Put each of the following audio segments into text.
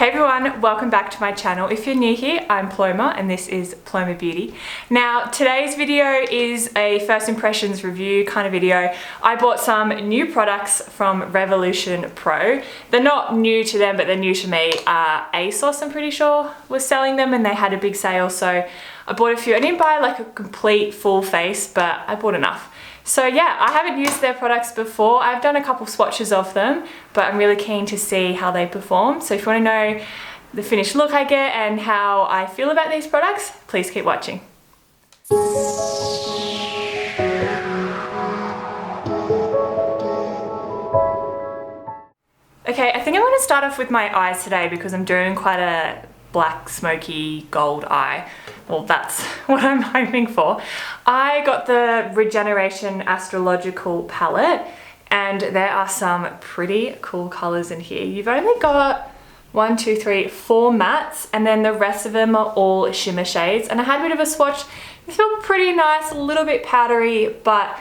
Hey everyone, welcome back to my channel. If you're new here, I'm Ploma and this is Ploma Beauty. Now today's video is a first impressions review kind of video. I bought some new products from Revolution Pro. They're not new to them, but they're new to me. ASOS, I'm pretty sure, was selling them and they had a big sale, so I bought a few. I didn't buy like a complete full face, but I bought enough. So yeah, I haven't used their products before. I've done a couple swatches of them, but I'm really keen to see how they perform. So if you want to know the finished look I get and how I feel about these products, please keep watching. Okay, I think I'm going to start off with my eyes today because I'm doing quite a black, smoky, gold eye. Well, that's what I'm hoping for. I got the Regeneration Astrological palette and there are some pretty cool colors in here. You've only got 4 mattes and then the rest of them are all shimmer shades. And I had a bit of a swatch. They feel pretty nice, a little bit powdery, but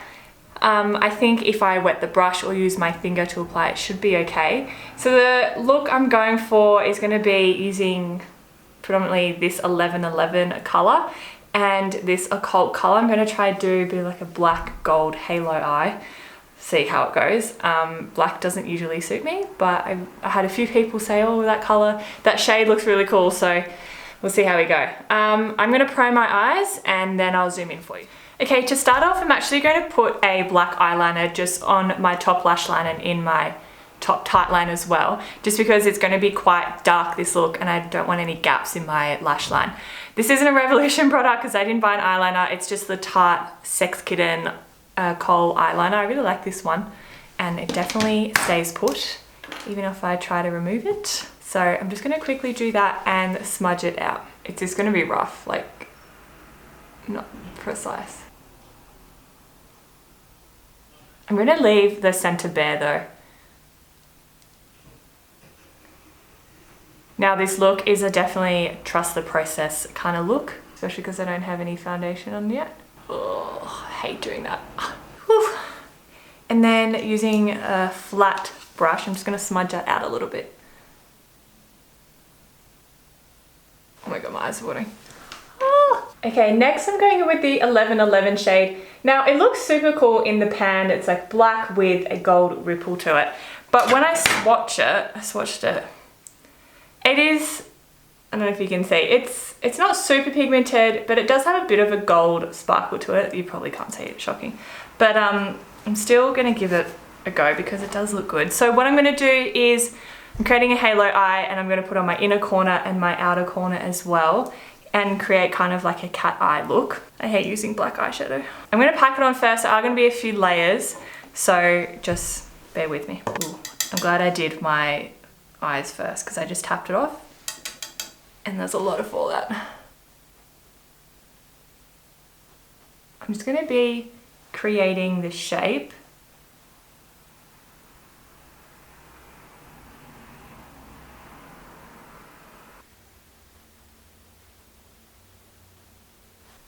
I think if I wet the brush or use my finger to apply it should be okay. So the look I'm going for is going to be using predominantly this 1111 color and this occult color. I'm going to try to do a bit of like a black gold halo eye, see how it goes. Black doesn't usually suit me, but I had a few people say, oh, that color, that shade looks really cool, so we'll see how we go. I'm going to pro my eyes and then I'll zoom in for you. Okay, to start off, I'm actually going to put a black eyeliner just on my top lash line and in my top tight line as well, just because it's going to be quite dark, this look, and I don't want any gaps in my lash line. This isn't a Revolution product because I didn't buy an eyeliner. It's just the Tarte Sex Kitten Kohl eyeliner. I really like this one and it definitely stays put even if I try to remove it. So I'm just going to quickly do that and smudge it out. It's just going to be rough, like not precise. I'm going to leave the center bare though. Now this look is a definitely trust the process kind of look, especially because I don't have any foundation on yet. Oh, I hate doing that. Whew. And then using a flat brush, I'm just going to smudge that out a little bit. Oh my god, my eyes are watering. Oh. Okay, next I'm going in with the 1111 shade. Now it looks super cool in the pan. It's like black with a gold ripple to it. But when I swatched it, it is, I don't know if you can see, it's not super pigmented, but it does have a bit of a gold sparkle to it. You probably can't see it, shocking. But I'm still gonna give it a go because it does look good. So what I'm gonna do is, I'm creating a halo eye and I'm gonna put on my inner corner and my outer corner as well and create kind of like a cat eye look. I hate using black eyeshadow. I'm gonna pack it on first. There are gonna be a few layers, so just bear with me. Ooh, I'm glad I did my eyes first because I just tapped it off and there's a lot of fallout. I'm just going to be creating the shape.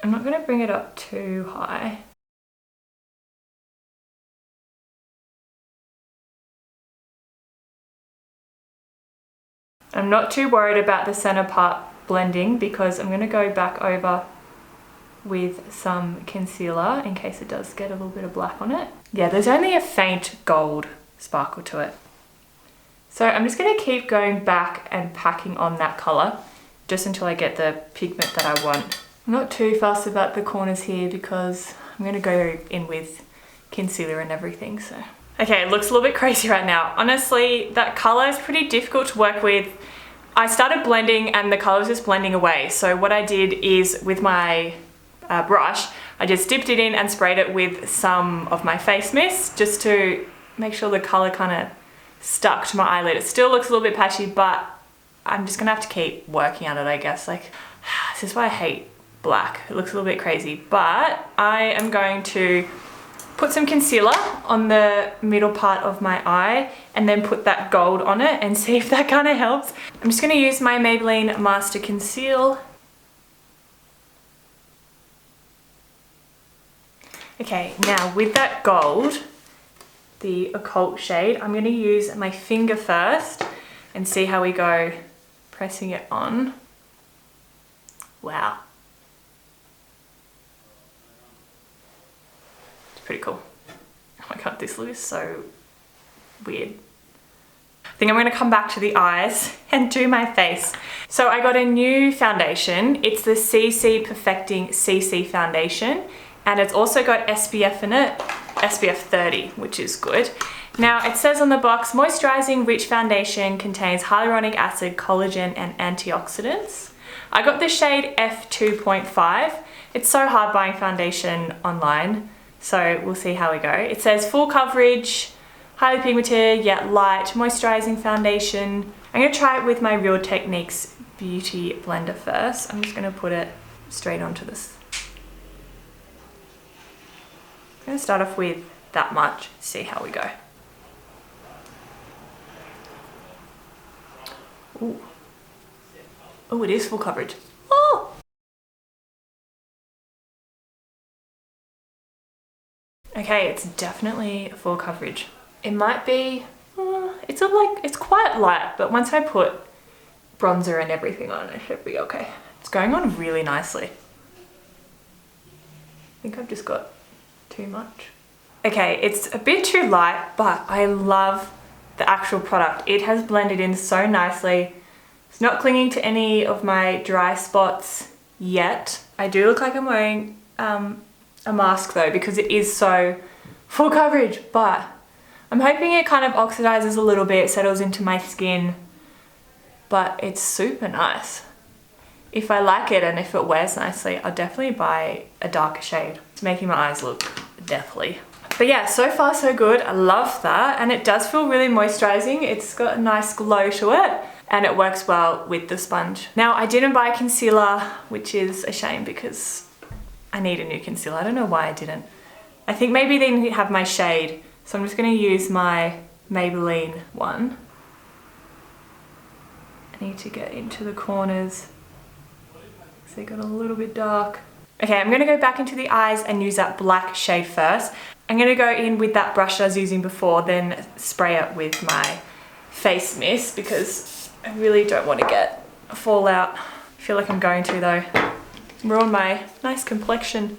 I'm not going to bring it up too high. I'm not too worried about the center part blending because I'm going to go back over with some concealer in case it does get a little bit of black on it. Yeah, there's only a faint gold sparkle to it. So I'm just going to keep going back and packing on that color just until I get the pigment that I want. I'm not too fussed about the corners here because I'm going to go in with concealer and everything, so. Okay, it looks a little bit crazy right now. Honestly, that color is pretty difficult to work with. I started blending and the color was just blending away. So what I did is with my brush, I just dipped it in and sprayed it with some of my face mist just to make sure the color kind of stuck to my eyelid. It still looks a little bit patchy, but I'm just gonna have to keep working at it, I guess. Like, this is why I hate black. It looks a little bit crazy, but I am going to put some concealer on the middle part of my eye and then put that gold on it and see if that kind of helps. I'm just going to use my Maybelline Master Conceal. Okay, now with that gold, the occult shade, I'm going to use my finger first and see how we go pressing it on. Wow. It's pretty cool. Oh my god, this look is so weird. I think I'm going to come back to the eyes and do my face. So I got a new foundation. It's the CC Perfecting CC foundation, and it's also got SPF in it, SPF 30, which is good. Now it says on the box, moisturizing rich foundation contains hyaluronic acid, collagen and antioxidants. I got the shade F2.5. It's so hard buying foundation online, so we'll see how we go. It says full coverage, highly pigmented yet light moisturizing foundation. I'm going to try it with my Real Techniques Beauty Blender first. I'm just going to put it straight onto this. I'm going to start off with that much, see how we go. Ooh. Oh, it is full coverage. Oh! Okay, it's definitely full coverage. It might be, it's quite light, but once I put bronzer and everything on, it should be okay. It's going on really nicely. I think I've just got too much. Okay, it's a bit too light, but I love the actual product. It has blended in so nicely. It's not clinging to any of my dry spots yet. I do look like I'm wearing a mask though, because it is so full coverage, but I'm hoping it kind of oxidizes a little bit, settles into my skin, but it's super nice. If I like it and if it wears nicely, I'll definitely buy a darker shade. It's making my eyes look deathly. But yeah, so far so good. I love that, and it does feel really moisturizing. It's got a nice glow to it, and it works well with the sponge. Now, I didn't buy concealer, which is a shame because I need a new concealer. I don't know why I didn't. I think maybe they didn't have my shade, so I'm just gonna use my Maybelline one. I need to get into the corners, so they got a little bit dark. Okay, I'm gonna go back into the eyes and use that black shade first. I'm gonna go in with that brush I was using before, then spray it with my face mist because I really don't want to get a fallout. I feel like I'm going to though. Ruin my nice complexion.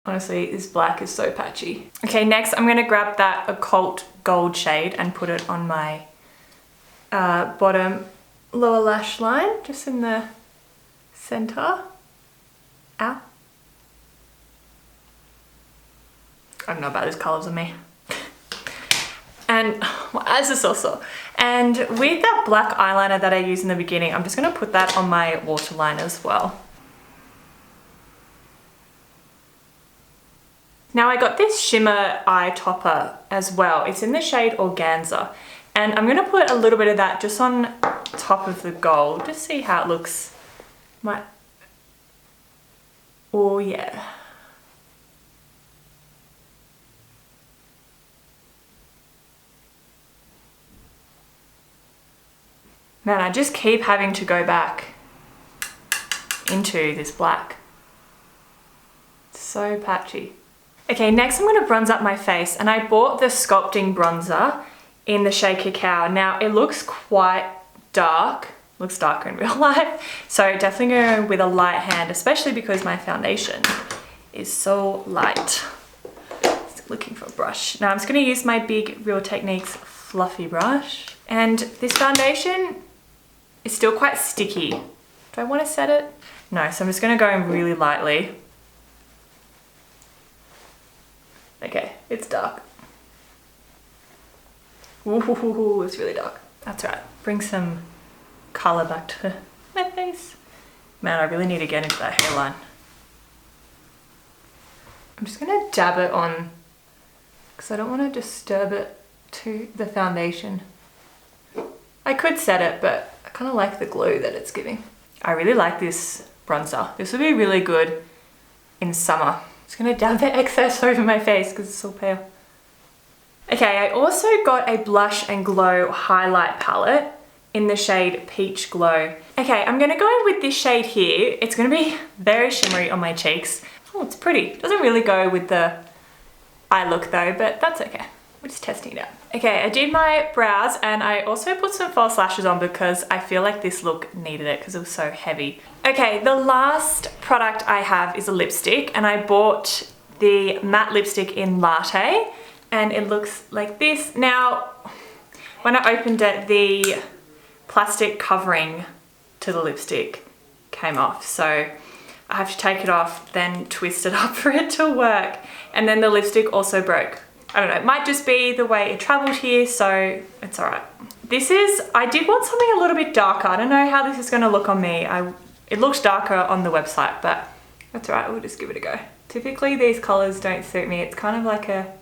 Honestly, this black is so patchy. Okay, next I'm gonna grab that Occult Gold shade and put it on my bottom lower lash line, just in the center. Ow. I don't know about these colors on me. And my eyes are so sore. And with that black eyeliner that I used in the beginning, I'm just gonna put that on my waterline as well. Now I got this shimmer eye topper as well. It's in the shade Organza. And I'm gonna put a little bit of that just on top of the gold, just see how it looks. Oh yeah. Man, I just keep having to go back into this black. It's so patchy. Okay, next I'm gonna bronze up my face, and I bought the Sculpting Bronzer in the shade Cacao. Now it looks quite dark, looks darker in real life, so definitely go with a light hand, especially because my foundation is so light. Just looking for a brush. Now I'm just gonna use my big Real Techniques fluffy brush, and this foundation is still quite sticky. Do I want to set it? No, so I'm just gonna go in really lightly. Okay, it's dark. Ooh, it's really dark. That's right. Bring some color back to my face. Man, I really need to get into that hairline. I'm just gonna dab it on because I don't want to disturb it to the foundation. I could set it, but I kind of like the glow that it's giving. I really like this bronzer. This would be really good in summer. Just gonna dab the excess over my face because it's so pale. Okay, I also got a Blush and Glow highlight palette in the shade Peach Glow. Okay, I'm gonna go in with this shade here. It's gonna be very shimmery on my cheeks. Oh, it's pretty. Doesn't really go with the eye look though, but that's okay. we're just testing it out. Okay, I did my brows and I also put some false lashes on because I feel like this look needed it because it was so heavy. Okay, the last product I have is a lipstick, and I bought the matte lipstick in Latte, and it looks like this. Now, when I opened it, the plastic covering to the lipstick came off, so I have to take it off, then twist it up for it to work. And then the lipstick also broke. I don't know, it might just be the way it traveled here, so it's all right. This is, I did want something a little bit darker. I don't know how this is gonna look on me. It looks darker on the website, but that's all right, we'll just give it a go. Typically these colors don't suit me. It's kind of like a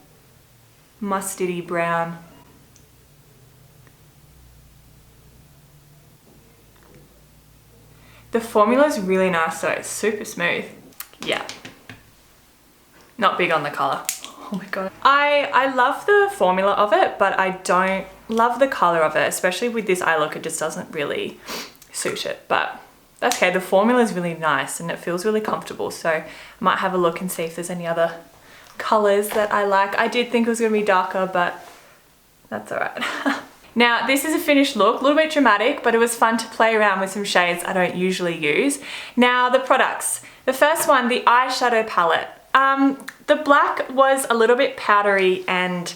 mustardy brown. The formula is really nice though, it's super smooth. Yeah, not big on the color. Oh my God. I love the formula of it, but I don't love the color of it, especially with this eye look. It just doesn't really suit it, but that's okay. The formula is really nice and it feels really comfortable. So I might have a look and see if there's any other colors that I like. I did think it was gonna be darker, but that's all right. Now, this is a finished look, a little bit dramatic, but it was fun to play around with some shades I don't usually use. Now, the products. The first one, the eyeshadow palette. The black was a little bit powdery and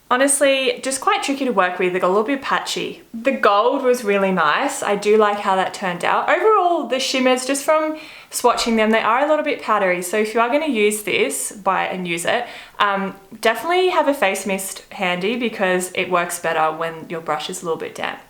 honestly just quite tricky to work with. It got a little bit patchy. The gold was really nice. I do like how that turned out. Overall, the shimmers, just from swatching them, they are a little bit powdery. So if you are going to use this, buy it and use it, definitely have a face mist handy because it works better when your brush is a little bit damp.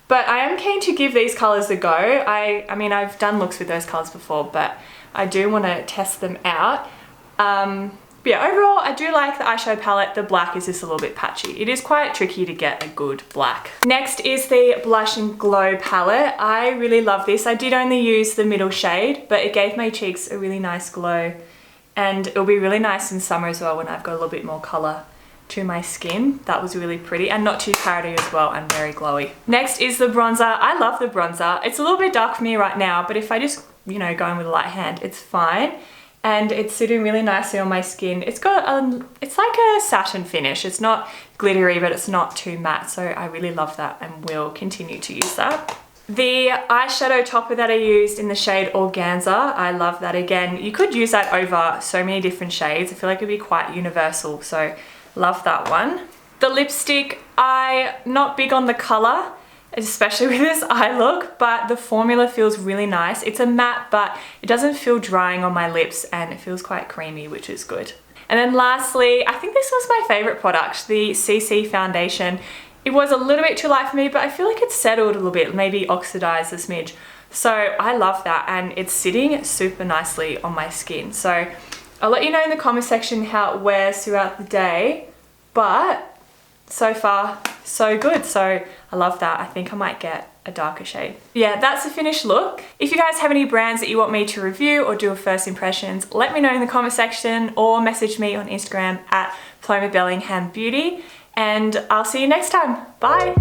But I am keen to give these colors a go. I mean, I've done looks with those colors before, but I do want to test them out. But yeah, overall, I do like the eyeshadow palette. The black is just a little bit patchy. It is quite tricky to get a good black. Next is the Blush and Glow palette. I really love this. I did only use the middle shade, but it gave my cheeks a really nice glow. And it'll be really nice in summer as well when I've got a little bit more color to my skin. That was really pretty and not too powdery as well and very glowy. Next is the bronzer. I love the bronzer. It's a little bit dark for me right now, but if I just, you know, go in with a light hand, it's fine. And it's sitting really nicely on my skin. It's got, it's like a satin finish. It's not glittery, but it's not too matte. So I really love that and will continue to use that. The eyeshadow topper that I used in the shade Organza, I love that again. You could use that over so many different shades. I feel like it'd be quite universal, so love that one. The lipstick, I'm not big on the color, especially with this eye look, but the formula feels really nice. It's a matte, but it doesn't feel drying on my lips and it feels quite creamy, which is good. And then lastly, I think this was my favorite product, the CC foundation. It was a little bit too light for me, but I feel like it's settled a little bit, maybe oxidized a smidge. So I love that, and it's sitting super nicely on my skin. So I'll let you know in the comment section how it wears throughout the day, but so far, so good. So I love that. I think I might get a darker shade. Yeah, that's the finished look. If you guys have any brands that you want me to review or do a first impressions, let me know in the comment section or message me on Instagram at Paloma Bellingham Beauty. And I'll see you next time. Bye.